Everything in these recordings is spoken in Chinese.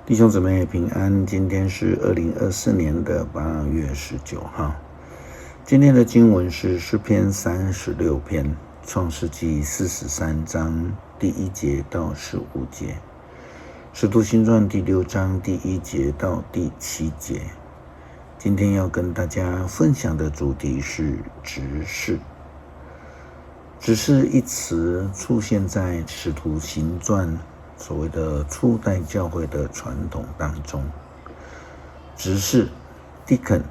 弟兄姊妹平安，今天是2024年的8月19号。今天的经文是诗篇36篇，创世纪43章第1节到15节，使徒行传第6章第1节到第7节。今天要跟大家分享的主题是执事。执事一词出现在使徒行传所谓的初代教会的传统当中。执事 deacon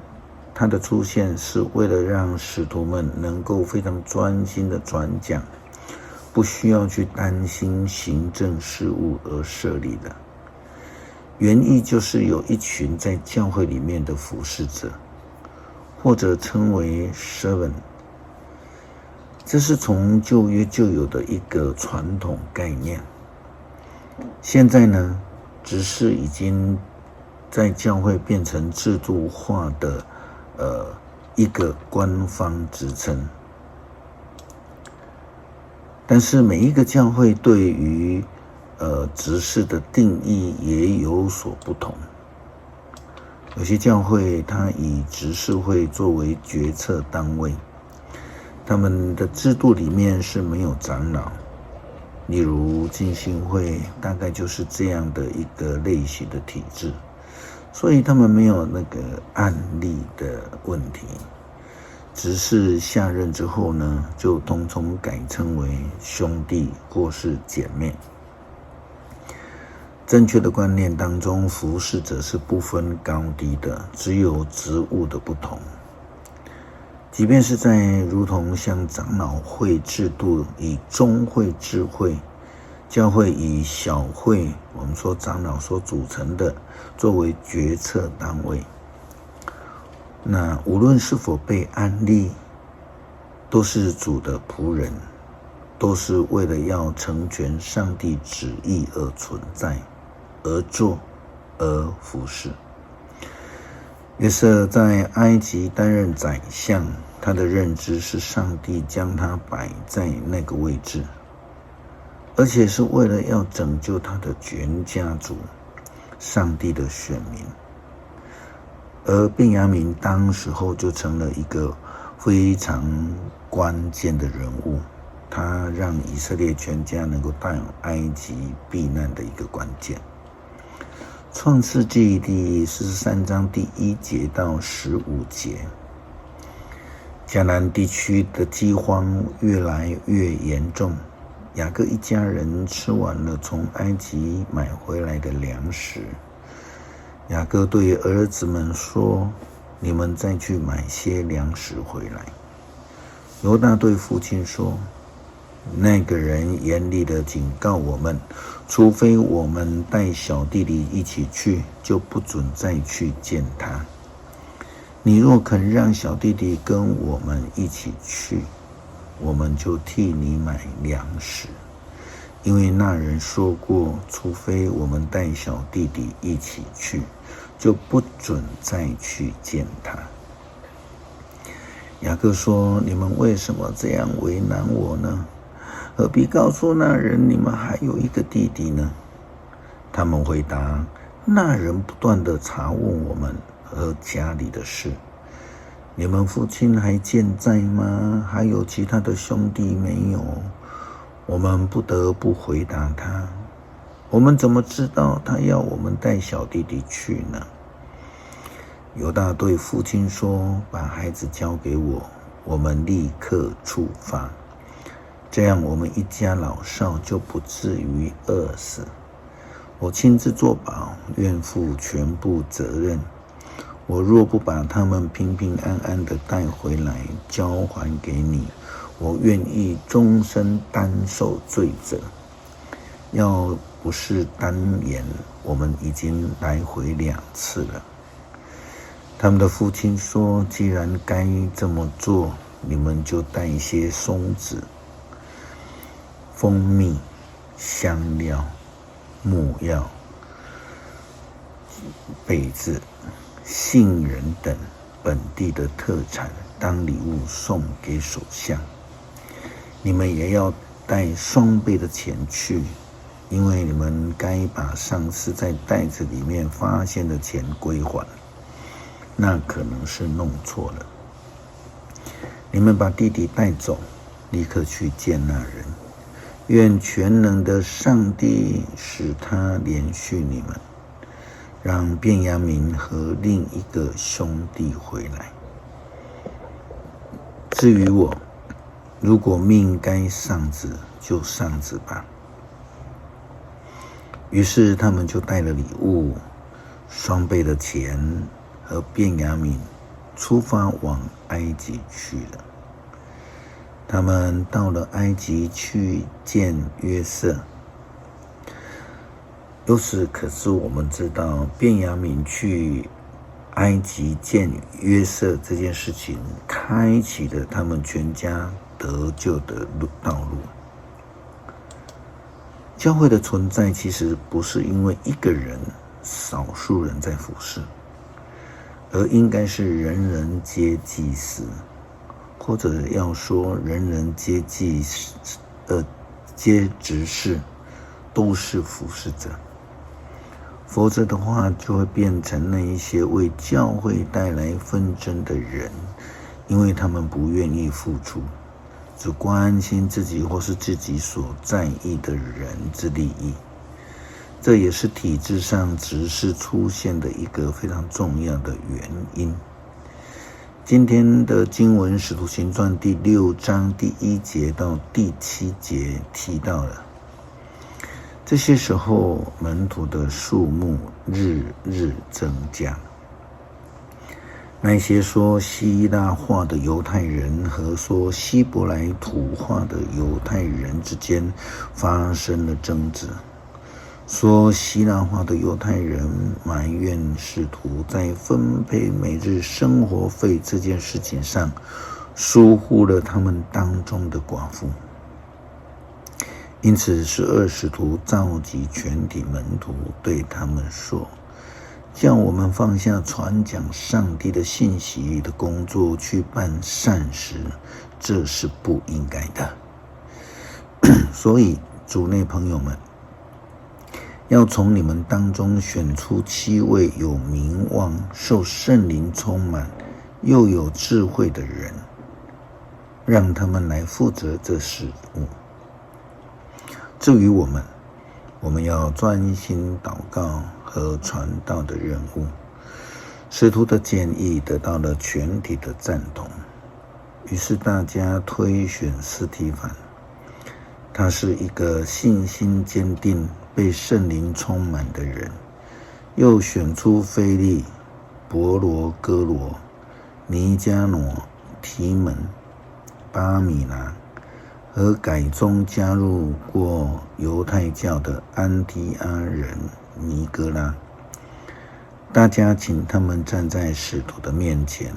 它的出现是为了让使徒们能够非常专心的传讲，不需要去担心行政事务而设立的。原意就是有一群在教会里面的服侍者，或者称为 servant。这是从旧约就有的一个传统概念。现在呢，执事已经在教会变成制度化的一个官方职称。但是每一个教会对于执事的定义也有所不同。有些教会它以执事会作为决策单位，他们的制度里面是没有长老，例如浸信会大概就是这样的一个类型的体制，所以他们没有那个案例的问题。执事下任之后呢，就统统改称为兄弟或是姐妹。正确的观念当中，服侍者是不分高低的，只有职务的不同。即便是在如同像长老会制度以宗会治会，教会以小会，我们说长老所组成的作为决策单位，那无论是否被安立，都是主的仆人，都是为了要成全上帝旨意而存在，而做，而服侍。约瑟在埃及担任宰相，他的认知是上帝将他摆在那个位置，而且是为了要拯救他的全家族，上帝的选民。而便雅悯当时候就成了一个非常关键的人物，他让以色列全家能够到埃及避难的一个关键。创世纪第43章第1节到15节，迦南地区的饥荒越来越严重，雅各一家人吃完了从埃及买回来的粮食。雅各对儿子们说：“你们再去买些粮食回来。”犹大对父亲说：“那个人严厉地警告我们，除非我们带小弟弟一起去，就不准再去见他。你若肯让小弟弟跟我们一起去，我们就替你买粮食。因为那人说过，除非我们带小弟弟一起去，就不准再去见他。”雅各说：“你们为什么这样为难我呢？何必告诉那人你们还有一个弟弟呢？”他们回答：“那人不断地查问我们和家里的事。你们父亲还健在吗？还有其他的兄弟没有？”我们不得不回答他：“我们怎么知道他要我们带小弟弟去呢？”犹大对父亲说：“把孩子交给我，我们立刻出发，这样我们一家老少就不至于饿死。我亲自作保，愿负全部责任。我若不把他们平平安安地带回来，交还给你，我愿意终身担受罪责。要不是单言，我们已经来回2次了。”他们的父亲说：“既然该这么做，你们就带一些松子、蜂蜜、香料、木药、被子、杏仁等本地的特产当礼物送给首相。你们也要带双倍的钱去，因为你们该把上次在袋子里面发现的钱归还，那可能是弄错了。你们把弟弟带走，立刻去见那人，愿全能的上帝使他怜恤你们，让便雅悯和另一个兄弟回来。至于我，如果命该丧子，就丧子吧。于是他们就带了礼物、双倍的钱和便雅悯，出发往埃及去了。他们到了埃及去见约瑟。由此可是我们知道，便雅悯去埃及见约瑟这件事情，开启了他们全家得救的道路。教会的存在其实不是因为一个人、少数人在服事，而应该是人人皆祭司，或者要说人人皆皆执事，都是服事者。否则的话，就会变成那一些为教会带来纷争的人，因为他们不愿意付出，只关心自己或是自己所在意的人之利益。这也是体制上执事出现的一个非常重要的原因。今天的经文《使徒行传》第6章第1节到第7节提到了，这些时候门徒的数目日日增加。那些说希腊话的犹太人和说希伯来土话的犹太人之间发生了争执。说希腊话的犹太人埋怨使徒在分配每日生活费这件事情上疏忽了他们当中的寡妇。因此12使徒召集全体门徒，对他们说，叫我们放下传讲上帝的信息的工作，去办善事，这是不应该的。所以主内朋友们，要从你们当中选出7位有名望、受圣灵充满又有智慧的人，让他们来负责这事务。至于我们要专心祷告和传道的任务。使徒的建议得到了全体的赞同，于是大家推选司提反。他是一个信心坚定、被圣灵充满的人，又选出腓利、伯罗哥罗、尼加挪、提门、巴米拿和改宗加入过犹太教的安提阿人尼哥拉。大家请他们站在使徒的面前，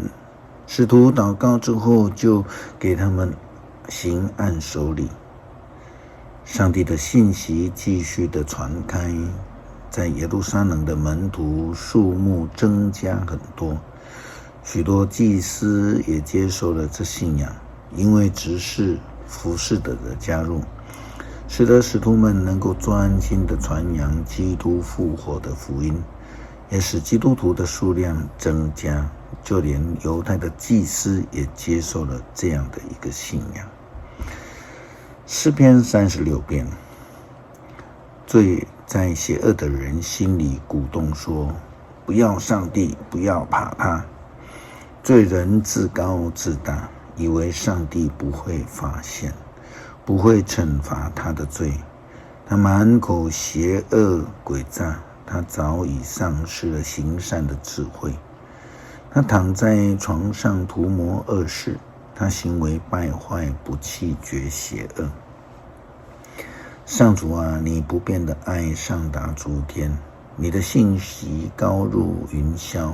使徒祷告之后，就给他们行按手礼。上帝的信息继续的传开，在耶路撒冷的门徒数目增加很多，许多祭司也接受了这信仰，因为执事服侍的加入，使得使徒们能够专心的传扬基督复活的福音，也使基督徒的数量增加，就连犹太的祭司也接受了这样的一个信仰。诗篇36篇，罪在邪恶的人心里鼓动说，不要上帝，不要怕他。罪人自高自大，以为上帝不会发现，不会惩罚他的罪。他满口邪恶诡诈，他早已丧失了行善的智慧。他躺在床上图谋恶事，他行为败坏，不弃绝邪恶。上主啊，你不变的爱上达诸天，你的信息高入云霄，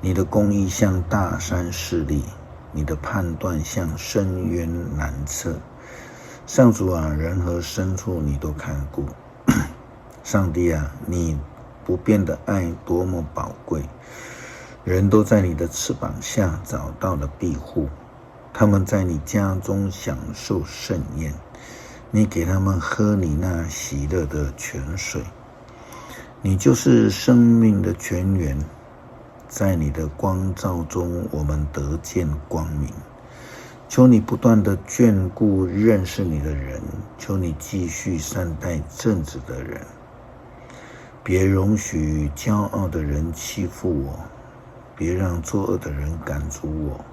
你的公义向大山势立，你的判断向深渊难测。上主啊，人和牲畜你都看顾。上帝啊，你不变的爱多么宝贵，人都在你的翅膀下找到了庇护，他们在你家中享受盛宴。你给他们喝你那喜乐的泉水。你就是生命的泉源，在你的光照中，我们得见光明。求你不断的眷顾认识你的人，求你继续善待正直的人，别容许骄傲的人欺负我，别让作恶的人赶逐我。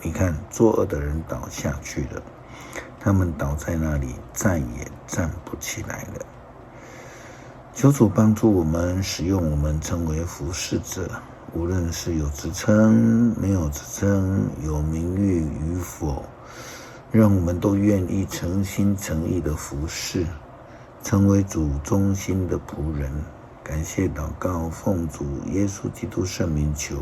你看，作恶的人倒下去了，他们倒在那里，再也站不起来了。求主帮助我们，使用我们成为服侍者，无论是有职称没有职称，有名誉与否，让我们都愿意诚心诚意的服侍，成为主忠心的仆人。感谢祷告，奉主耶稣基督圣名求。